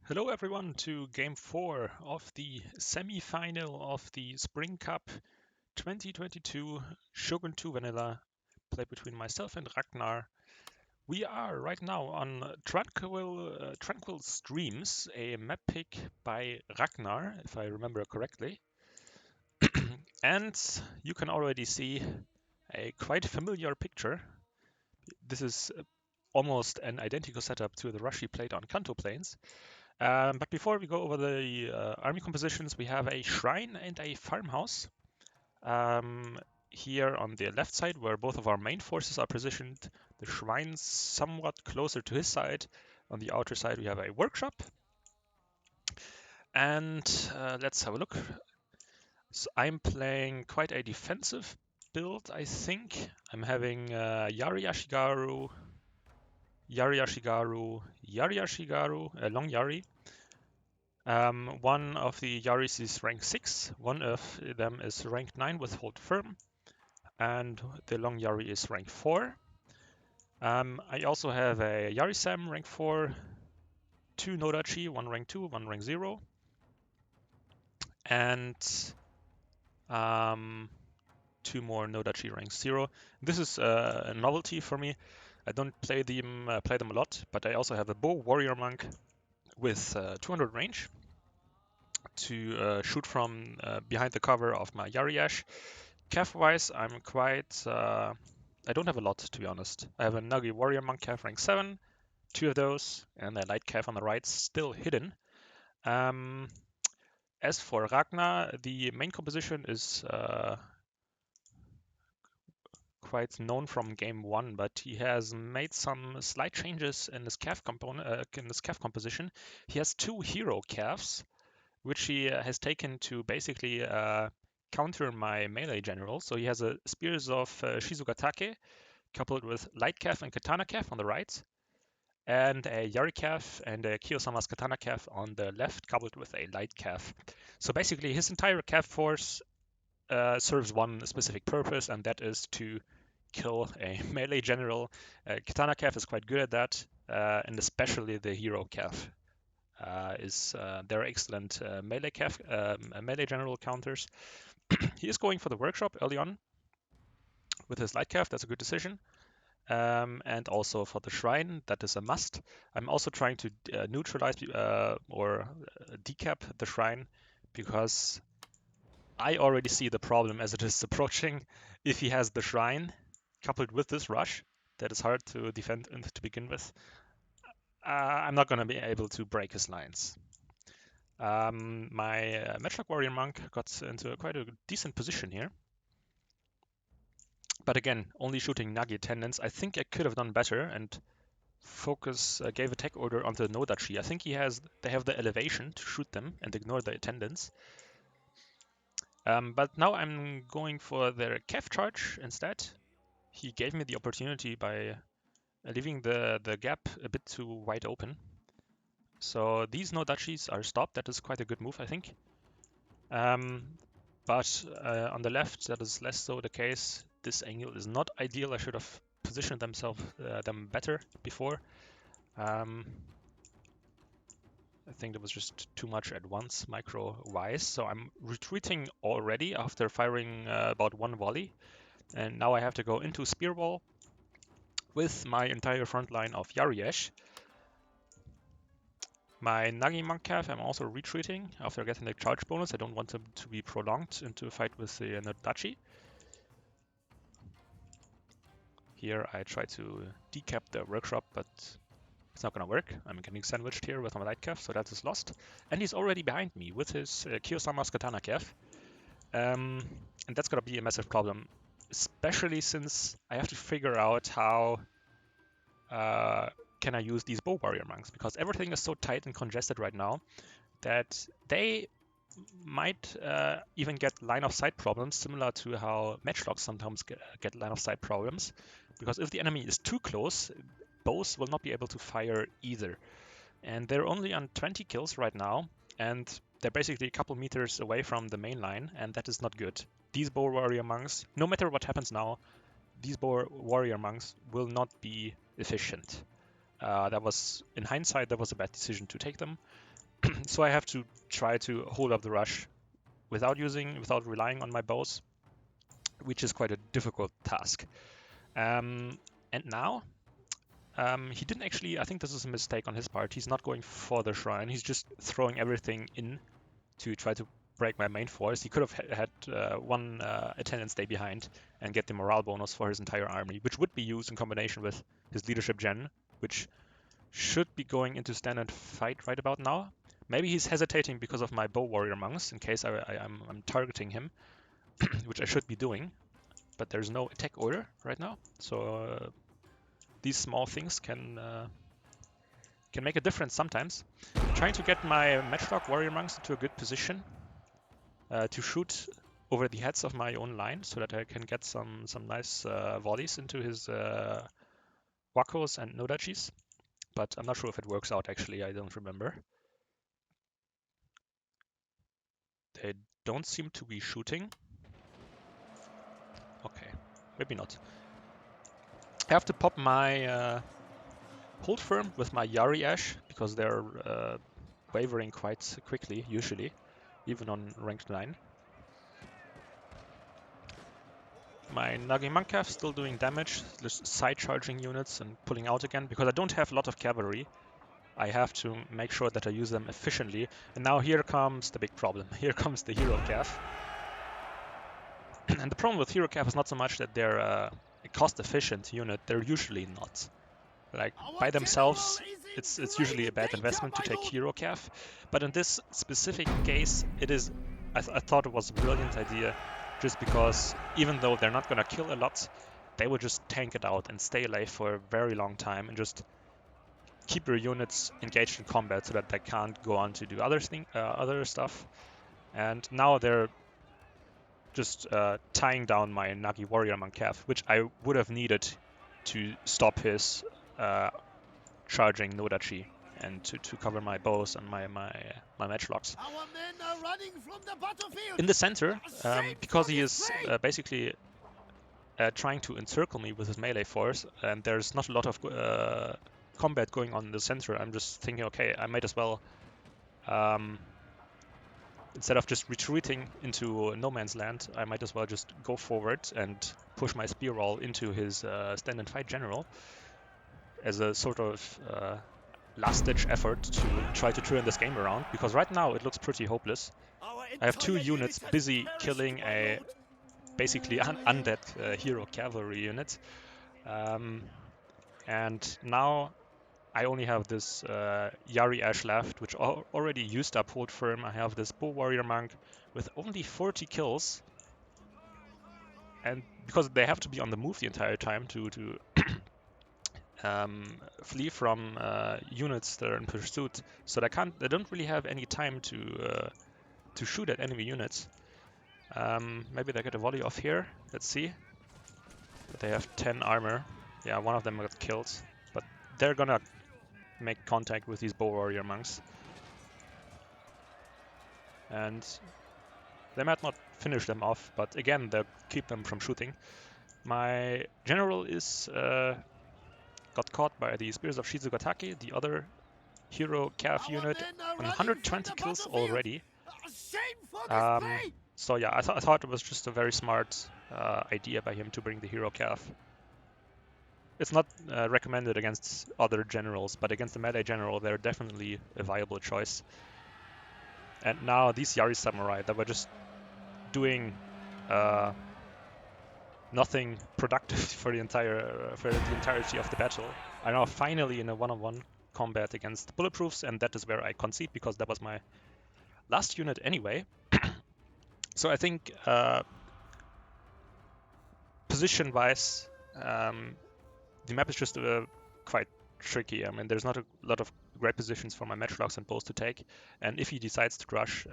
Hello everyone to Game 4 of the semi-final of the Spring Cup 2022 Shogun 2 Vanilla, played between myself and Ragnar. We are right now on Tranquil Streams, a map pick by Ragnar, if I remember correctly. And you can already see a quite familiar picture. This is almost an identical setup to the rush he played on Kanto Plains. But before we go over the army compositions, we have a shrine and a farmhouse. Here on the left side, where both of our main forces are positioned, the shrine's somewhat closer to his side. On the outer side, we have a workshop. And let's have a look. So I'm playing quite a defensive build, I think. I'm having Yari Ashigaru, Long Yari. One of the Yaris is rank 6, one of them is rank 9 with Hold Firm, and the Long Yari is rank 4. I also have a Yari-Sam rank 4, 2 Nodachi, one rank 2, one rank 0, and 2 more Nodachi rank 0. This is a novelty for me. I don't play them a lot, but I also have a Bow Warrior Monk with 200 range to shoot from behind the cover of my Yari-Ash. Cav-wise, I'm quite... I don't have a lot, to be honest. I have a Nagi Warrior Monk Cav rank 7, 2 of those, and a Light Cav on the right, still hidden. As for Ragnar, the main composition is quite known from game 1, but he has made some slight changes in his Cav composition. He has 2 hero Cavs, which he has taken to basically counter my melee general. So he has a Spears of Shizugatake coupled with Light Cav and Katana Cav on the right, and a Yari Cav and a Kiyosama's Katana Cav on the left, coupled with a Light Cav. So basically his entire Cav force serves one specific purpose, and that is to kill a melee general. Katana Cav is quite good at that, and especially the hero Cav. They're excellent melee general counters. He is going for the workshop early on with his light cav. That's a good decision. And also for the shrine, that is a must. I'm also trying to neutralize or decap the shrine because I already see the problem as it is approaching. If he has the shrine coupled with this rush, that is hard to defend to begin with. I'm not going to be able to break his lines. My Matchlock Warrior Monk got into quite a decent position here. But again, only shooting Nagi attendants. I think I could have done better and gave a tech order onto the Nodachi. I think they have the elevation to shoot them and ignore the attendants. But now I'm going for their Cav charge instead. He gave me the opportunity by leaving the gap a bit too wide open. So these Nodachis are stopped. That is quite a good move, I think. But on the left, that is less so the case. This angle is not ideal. I should have positioned them better before. I think that was just too much at once, micro-wise. So I'm retreating already after firing about 1 volley. And now I have to go into Spear Wall with my entire front line of Yari-Ash. My Nagi Monk Cav, I'm also retreating after getting the charge bonus. I don't want them to be prolonged into a fight with the Nodachi. Here I try to decap the workshop, but it's not going to work. I'm getting sandwiched here with my light cav, so that is lost. And he's already behind me with his Kiyosama's Katana cav. And that's going to be a massive problem, especially since I have to figure out how can I use these Bow Warrior Monks, because everything is so tight and congested right now that they might even get line of sight problems, similar to how matchlocks sometimes get line of sight problems, because if the enemy is too close, bows will not be able to fire either. And they're only on 20 kills right now, and they're basically a couple meters away from the main line, and that is not good. These Bow Warrior Monks, no matter what happens now, these Bow Warrior Monks will not be efficient. In hindsight, that was a bad decision to take them. So I have to try to hold up the rush without relying on my bows, which is quite a difficult task. And now, he didn't actually, I think this is a mistake on his part. He's not going for the shrine. He's just throwing everything in to try to break my main force. He could have had one attendant stay behind and get the morale bonus for his entire army, which would be used in combination with his leadership gen, which should be going into standard fight right about now. Maybe he's hesitating because of my bow warrior monks, in case I'm targeting him, which I should be doing. But there's no attack order right now, so these small things can make a difference sometimes. I'm trying to get my matchlock warrior monks into a good position to shoot over the heads of my own line, so that I can get some nice volleys into his wakos and nodachis. But I'm not sure if it works out actually. I don't remember. They don't seem to be shooting. Okay, maybe not. I have to pop my hold firm with my Yari Ash, because they're wavering quite quickly, usually, even on ranked 9. My Nagi Monkav still doing damage, just side charging units and pulling out again, because I don't have a lot of cavalry. I have to make sure that I use them efficiently. And now here comes the big problem. Here comes the Hero Cav. And the problem with Hero Cav is not so much that they're a cost-efficient unit. They're usually not. Like, by themselves, it's usually a bad investment to take Hero Cav. But in this specific case, it is. I thought it was a brilliant idea, just because even though they're not gonna kill a lot, they will just tank it out and stay alive for a very long time and just keep your units engaged in combat so that they can't go on to do other stuff. And now they're just tying down my Nagi Warrior Monkav, which I would have needed to stop his charging Nodachi and to cover my bows and my matchlocks. In the center, because he is basically trying to encircle me with his melee force, and there's not a lot of combat going on in the center, I'm just thinking, okay, I might as well, instead of just retreating into no man's land, I might as well just go forward and push my spear roll into his stand and fight general as a sort of last-ditch effort to try to turn this game around, because right now it looks pretty hopeless. I have 2 units busy killing a basically undead hero cavalry unit, and now I only have this Yari Ash left, which already used up hold firm. I have this bow warrior monk with only 40 kills, and because they have to be on the move the entire time to flee from units that are in pursuit, so they don't really have any time to shoot at enemy units. Maybe they get a volley off here. Let's see. But they have 10 armor. Yeah, one of them got killed, but they're gonna make contact with these bow warrior monks, and they might not finish them off, but again, they'll keep them from shooting. My general is got caught by the Spears of Shizugatake, the other hero Cav unit, on 120 kills already. So yeah, I thought it was just a very smart idea by him to bring the hero Cav. It's not recommended against other generals, but against the melee general, they're definitely a viable choice. And now these Yari Samurai that were just doing nothing productive for the entirety of the battle are now finally in a one-on-one combat against bulletproofs, and that is where I concede, because that was my last unit anyway. So I think position-wise, the map is just quite tricky. I mean, there's not a lot of great positions for my matchlocks and bows to take, and if he decides to rush,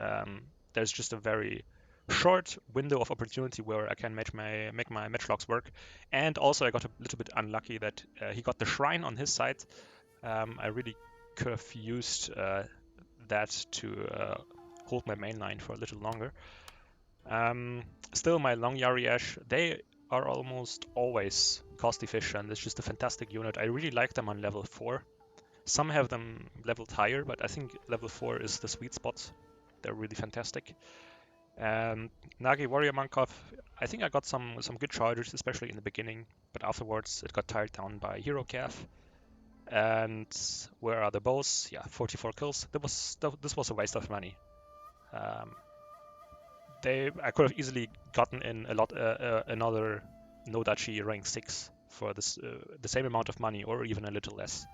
there's just a very short window of opportunity where I can make my matchlocks work. And also I got a little bit unlucky that he got the shrine on his side. I really could have used that to hold my main line for a little longer. Still, my long Yari Ash, they are almost always cost efficient. It's just a fantastic unit. I really like them on level 4 Some have them leveled higher, but I think level 4 is the sweet spot. They're really fantastic. And Nagi Warrior Mankov, I think I got some good charges, especially in the beginning, but afterwards it got tired down by Hero Calf. And where are the bows? Yeah, 44 kills. This was a waste of money. I could have easily gotten in a lot another Nodachi rank 6 for this the same amount of money or even a little less.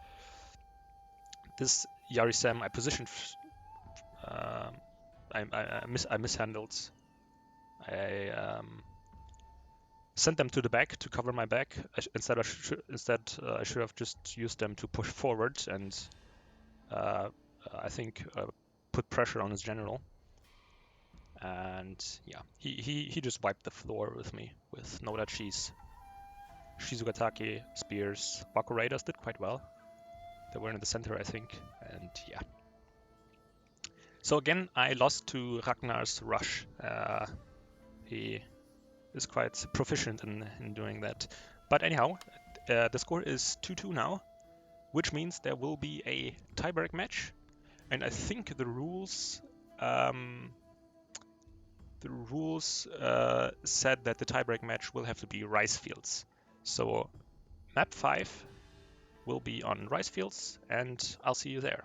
This Yarisem I positioned. I mishandled. I sent them to the back to cover my back. Instead, I should have just used them to push forward and I think put pressure on his general. And yeah, he just wiped the floor with me with Nodachis, Shizugatake, spears. Baku Raiders did quite well. They were in the center, I think, and yeah. So again, I lost to Ragnar's rush. He is quite proficient in doing that. But anyhow, the score is 2-2 now, which means there will be a tiebreak match. And I think the rules said that the tiebreak match will have to be rice fields. So map 5 will be on rice fields, and I'll see you there.